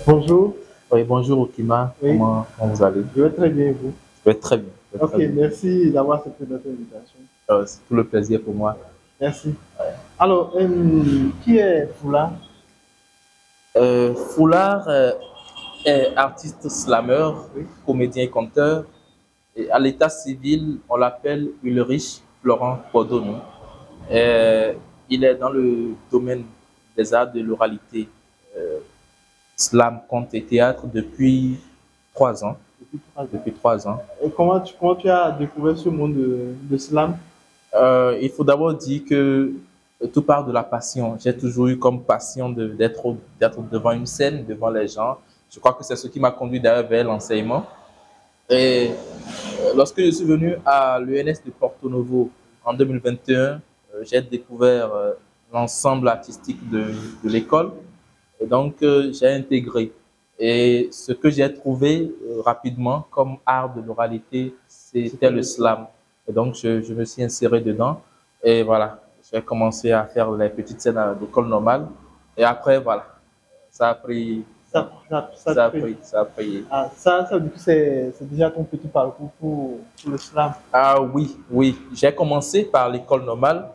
Bonjour. Oui, bonjour Okima, Oui. comment vous allez? Je vais très bien, vous. Je vais très bien. Je vais Ok, très bien. merci d'avoir accepté notre invitation. C'est tout le plaisir pour moi. Merci. Alors, qui est Fula? Foulard est artiste slammer, Oui. comédien et conteur. Et à l'état civil, on l'appelle Ulrich Florent Podonou. Il est dans le domaine des arts de l'oralité, slam, conte et théâtre depuis 3 ans. Depuis 3 ans. Depuis 3 ans. Et comment tu as découvert ce monde de slam? Il faut d'abord dire que tout part de la passion. J'ai toujours eu comme passion d'être devant une scène, devant les gens. Je crois que c'est ce qui m'a conduit d'ailleurs vers l'enseignement. Et lorsque je suis venu à l'ENS de Porto Novo en 2021, j'ai découvert l'ensemble artistique de l'école. Et donc, j'ai intégré. Et ce que j'ai trouvé rapidement comme art de l'oralité, c'était le slam. Et donc, je me suis inséré dedans. Et voilà, j'ai commencé à faire les petites scènes à l'école normale. Et après, voilà, ça a pris. Ça a pris. Ah, ça veut dire que c'est déjà ton petit parcours pour le slam. Ah oui, oui. J'ai commencé par l'école normale.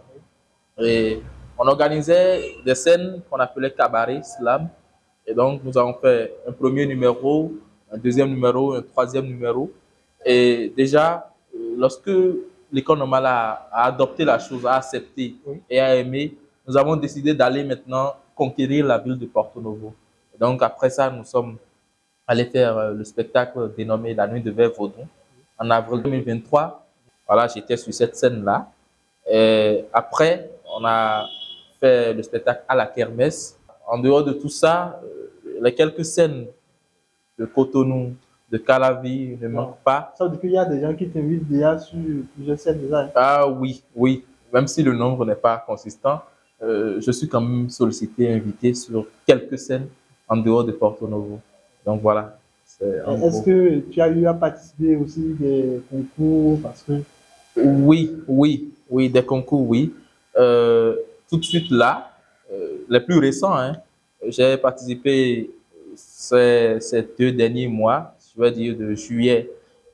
Et on organisait des scènes qu'on appelait cabaret, slam. Et donc, nous avons fait un premier numéro, un deuxième numéro, un troisième numéro. Et déjà, lorsque l'école normale a adopté la chose, a accepté Oui. et a aimé, nous avons décidé d'aller maintenant conquérir la ville de Porto Novo. Et donc, après ça, nous sommes allés faire le spectacle dénommé La Nuit de Verre Vaudon en avril 2023. Voilà, j'étais sur cette scène-là. Et après, on a fait le spectacle à la kermesse. En dehors de tout ça, les quelques scènes de Cotonou, de Calavi ne manquent pas. Ça veut dire qu'il y a des gens qui t'invitent déjà sur plusieurs scènes déjà. Hein? Ah oui, oui. Même si le nombre n'est pas consistant, je suis quand même sollicité, invité sur quelques scènes en dehors de Porto Novo. Donc voilà. Est-ce que tu as eu à participer aussi des concours parce que... Oui, des concours, oui. Tout de suite là, les plus récents, hein, j'ai participé ces 2 derniers mois, je vais dire de juillet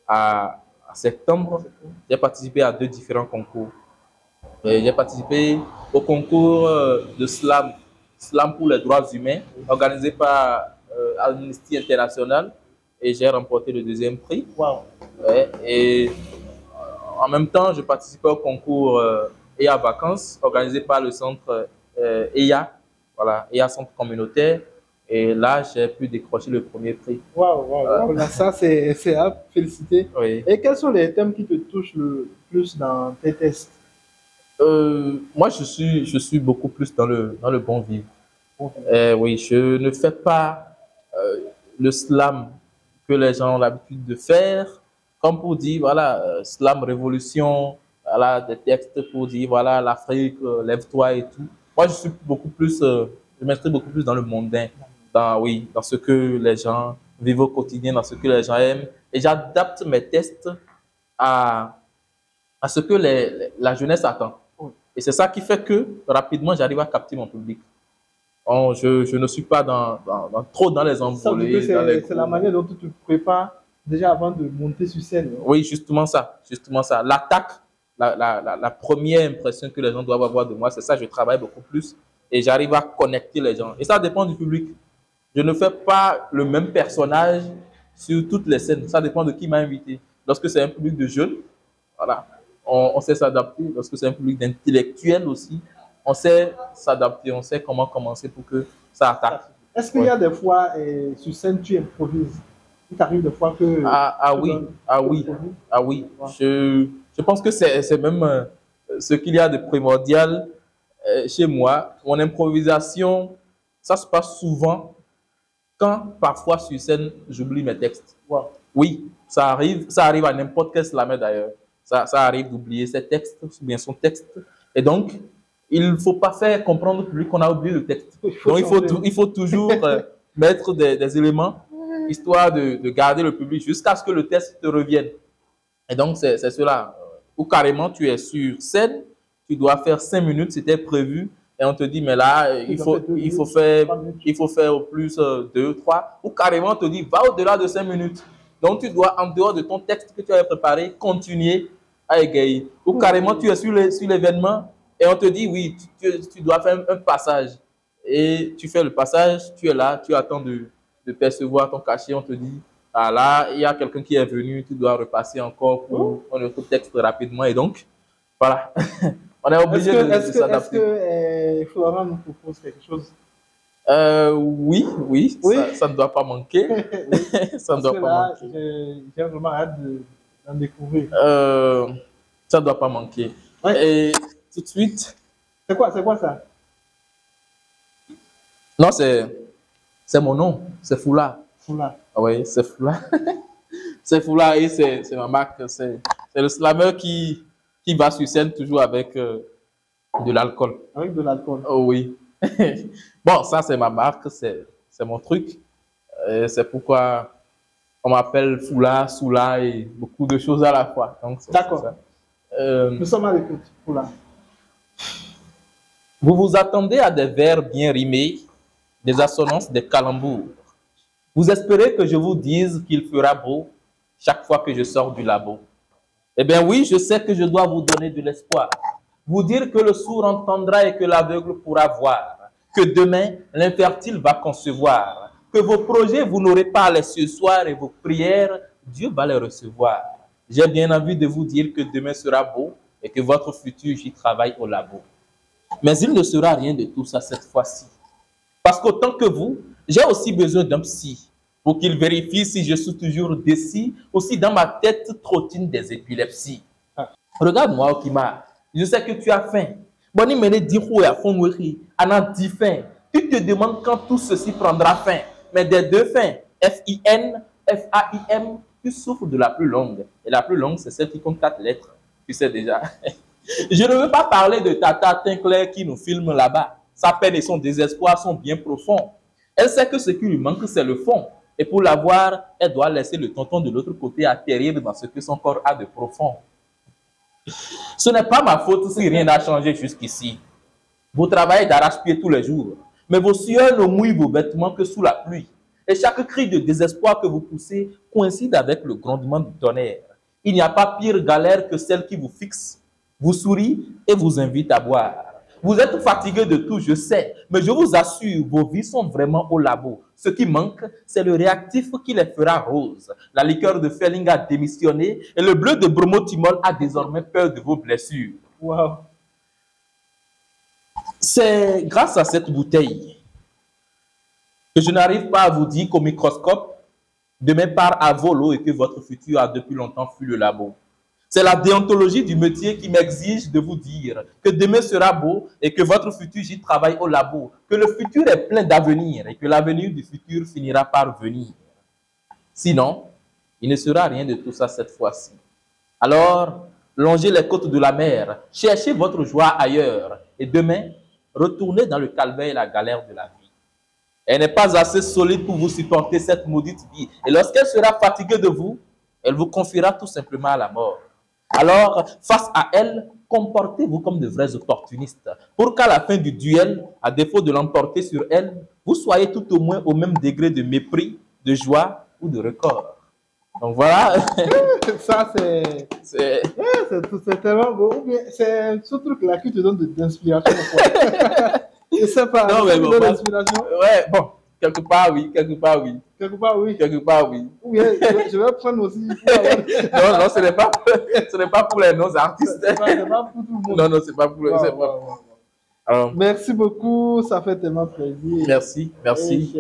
à septembre, j'ai participé à 2 différents concours. J'ai participé au concours de slam, slam pour les droits humains, organisé par Amnesty International, et j'ai remporté le deuxième prix. Wow. Ouais, et en même temps, je participais au concours EA Vacances, organisé par le centre EA, voilà, EA Centre Communautaire. Et là, j'ai pu décrocher le premier prix. Wow. Là, ça, c'est à féliciter. Oui. Et quels sont les thèmes qui te touchent le plus dans tes tests? Moi, je suis beaucoup plus dans le bon vivre. Oui, je ne fais pas le slam que les gens ont l'habitude de faire, comme pour dire, voilà, slam révolution, voilà, des textes pour dire, voilà, l'Afrique, lève-toi et tout. Moi, je suis beaucoup plus, je m'inscris beaucoup plus dans le mondain, dans ce que les gens vivent au quotidien, dans ce que les gens aiment. Et j'adapte mes textes à ce que la jeunesse attend. Et c'est ça qui fait que, rapidement, j'arrive à capter mon public. Je ne suis pas trop dans les envolées. C'est la manière dont tu te prépares déjà avant de monter sur scène. Non? Oui, justement ça. L'attaque, la première impression que les gens doivent avoir de moi, c'est ça, je travaille beaucoup plus et j'arrive à connecter les gens. Et ça dépend du public. Je ne fais pas le même personnage sur toutes les scènes. Ça dépend de qui m'a invité. Lorsque c'est un public de jeunes, voilà, on sait s'adapter. Lorsque c'est un public d'intellectuels aussi, on sait s'adapter, on sait comment commencer pour que ça attaque. Est-ce qu'il y a des fois, sur scène, tu improvises? Il t'arrive des fois que... Oui. Je pense que c'est même ce qu'il y a de primordial chez moi. Mon improvisation, ça se passe souvent quand parfois sur scène, j'oublie mes textes. Wow. Oui, ça arrive à n'importe quel slammer d'ailleurs. Ça arrive d'oublier ses textes, ou bien son texte. Et donc, il ne faut pas faire comprendre au public qu'on a oublié le texte. Donc, il faut toujours mettre des éléments, histoire de garder le public jusqu'à ce que le texte te revienne. Et donc, c'est cela. Ou carrément, tu es sur scène, tu dois faire 5 minutes, c'était prévu. et on te dit, mais là, il faut faire au plus 2, 3, ou carrément on te dit, va au-delà de 5 minutes. Donc, tu dois, en dehors de ton texte que tu avais préparé, continuer à égayer. Ou carrément, tu es sur l'événement et on te dit, oui, tu dois faire un passage. Et tu fais le passage, tu es là, tu attends de percevoir ton cachet, on te dit, ah là, il y a quelqu'un qui est venu, tu dois repasser encore pour prendre le texte rapidement. Et donc, voilà, on est obligé de s'adapter. Est-ce que Florent nous propose quelque chose? Oui, ça ne doit pas manquer. Ça ne doit pas manquer. J'ai vraiment hâte d'en découvrir. Ça ne doit pas manquer. Ouais. Et tout de suite. C'est quoi ça? Non, c'est mon nom. C'est Foula. Foula. Oui, c'est Foula. C'est Foula et c'est ma marque. C'est le slammer qui va sur scène toujours avec de l'alcool. Avec de l'alcool? Oh, oui. Bon, ça, c'est ma marque. C'est mon truc. C'est pourquoi on m'appelle Foula, Soula et beaucoup de choses à la fois. D'accord. Nous sommes à l'écoute, Foula. Vous vous attendez à des vers bien rimés, des assonances, des calembours. Vous espérez que je vous dise qu'il fera beau chaque fois que je sors du labo. Eh bien oui, je sais que je dois vous donner de l'espoir. Vous dire que le sourd entendra et que l'aveugle pourra voir. Que demain, l'infertile va concevoir. Que vos projets, vous n'aurez pas à les sursoir et vos prières, Dieu va les recevoir. J'ai bien envie de vous dire que demain sera beau et que votre futur, j'y travaille au labo. Mais il ne sera rien de tout ça cette fois-ci. Parce qu'autant que vous, j'ai aussi besoin d'un psy pour qu'il vérifie si je suis toujours décis ou si dans ma tête trottinent des épilepsies. Regarde-moi, Okima, je sais que tu as faim. Boni mene dirou ya fongweri, anan di faim. Tu te demandes quand tout ceci prendra fin. Mais des deux fins, F-I-N, F-A-I-M, tu souffres de la plus longue. Et la plus longue, c'est celle qui compte 4 lettres. Tu sais déjà. Je ne veux pas parler de Tata Tinclair qui nous filme là-bas. Sa peine et son désespoir sont bien profonds. Elle sait que ce qui lui manque, c'est le fond. Et pour l'avoir, elle doit laisser le tonton de l'autre côté atterrir dans ce que son corps a de profond. Ce n'est pas ma faute si rien n'a changé jusqu'ici. Vous travaillez d'arrache-pied tous les jours, mais vos sueurs ne mouillent vos vêtements que sous la pluie. Et chaque cri de désespoir que vous poussez coïncide avec le grondement du tonnerre. Il n'y a pas pire galère que celle qui vous fixe, vous sourit et vous invite à boire. Vous êtes fatigué de tout, je sais, mais je vous assure, vos vies sont vraiment au labo. Ce qui manque, c'est le réactif qui les fera roses. La liqueur de Felling a démissionné et le bleu de bromotimol a désormais peur de vos blessures. Wow. C'est grâce à cette bouteille que je n'arrive pas à vous dire qu'au microscope, demain part à volo et que votre futur a depuis longtemps fui le labo. C'est la déontologie du métier qui m'exige de vous dire que demain sera beau et que votre futur, j'y travaille au labo, que le futur est plein d'avenir et que l'avenir du futur finira par venir. Sinon, il ne sera rien de tout ça cette fois-ci. Alors, longez les côtes de la mer, cherchez votre joie ailleurs et demain, retournez dans le calvaire et la galère de la vie. Elle n'est pas assez solide pour vous supporter cette maudite vie. Et lorsqu'elle sera fatiguée de vous, elle vous confiera tout simplement à la mort. Alors, face à elle, comportez-vous comme de vrais opportunistes pour qu'à la fin du duel, à défaut de l'emporter sur elle, vous soyez tout au moins au même degré de mépris, de joie ou de record. Donc voilà. Ça, c'est tellement beau. C'est ce truc-là qui te donne d'inspiration. Je sais pas. Non, mais bon, l'inspiration. Ouais, bon. Quelque part, oui. Quelque part, oui. Quelque part, oui. Quelque part, oui. Ou bien, je vais prendre aussi. Non, ce n'est pas pour les non-artistes. C'est pas pour tout le monde. Non, c'est pas pour les... Alors, merci beaucoup, ça fait tellement plaisir. Merci.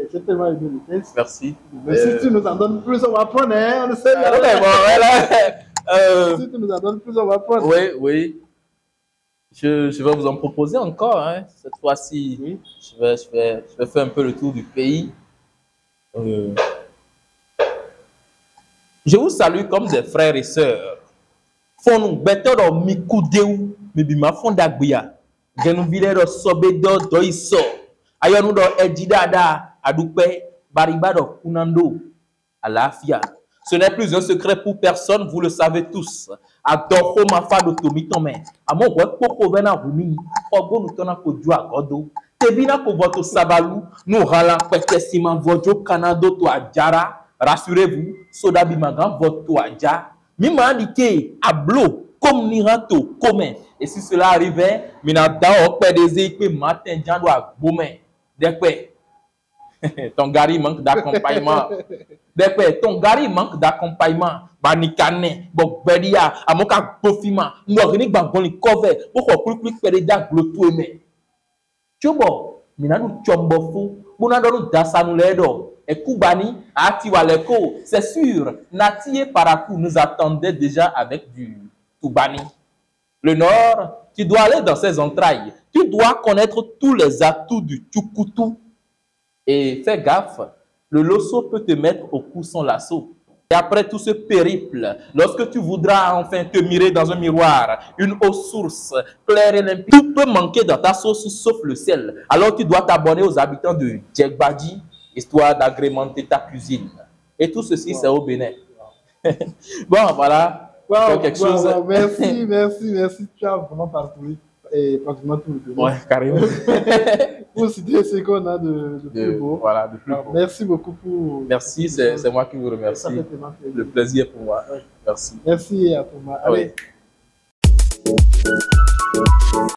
J'ai tellement aimé le test. Merci. Mais si tu nous en donnes plus, on va prendre, hein. On sait. Si tu nous en donnes plus, on va prendre. Oui. Je vais vous en proposer encore, hein. Cette fois-ci, oui. Je vais faire un peu le tour du pays. Je vous salue comme des frères et sœurs. Fonu beto mikudeu mibima fondagbuya. Genu vilero sobedo doiso. Ayonu do ejidada adupe bariba do kunando. Alafia. Ce n'est plus un secret pour personne, vous le savez tous. Adoro ma fa do tomi tome. Amo wa poko vena rumi. Ogo nous tona ko ju agodo. Tebina ko voto sabalu. Nous rala peke siman vojo kanado to ajara. Rassurez-vous, soda bimagan vote to aja. Mima indiqué ablo comme nirato commun. Et si cela arrivait, mina da okpe des équipes matin jando a gomen. Dekwe. Ton gari manque d'accompagnement. Ton gari manque d'accompagnement. Banikane, Bogbedia, Amoka Profima, Norini Bangoni Cover, pourquoi plus Pereda Gloto Eme. Chobo, Minanu Chombofu, Bunadonu Dasanu Ledo, et Koubani, Atiwaleko, c'est sûr, Natie Parakou nous attendait déjà avec du Toubani. Le Nord, tu dois aller dans ses entrailles, tu dois connaître tous les atouts du Tchoukoutou. Et fais gaffe, le losso peut te mettre au cou sans lasso. Et après tout ce périple, lorsque tu voudras enfin te mirer dans un miroir, une eau source, claire et limpide, tout peut manquer dans ta sauce sauf le sel. Alors tu dois t'abonner aux habitants de Djegbadji, histoire d'agrémenter ta cuisine. Et tout ceci, c'est au Bénin. Bon, voilà. Quelque chose. Merci. Tu as vraiment parcouru pratiquement tout le Bénin. Ouais, carrément. Pour citer ce qu'on a de plus beau. Voilà, de plus beau. Merci beaucoup pour... Merci, c'est moi qui vous remercie. Le plaisir pour moi. Ouais. Merci. Merci à Thomas. Allez. Ouais.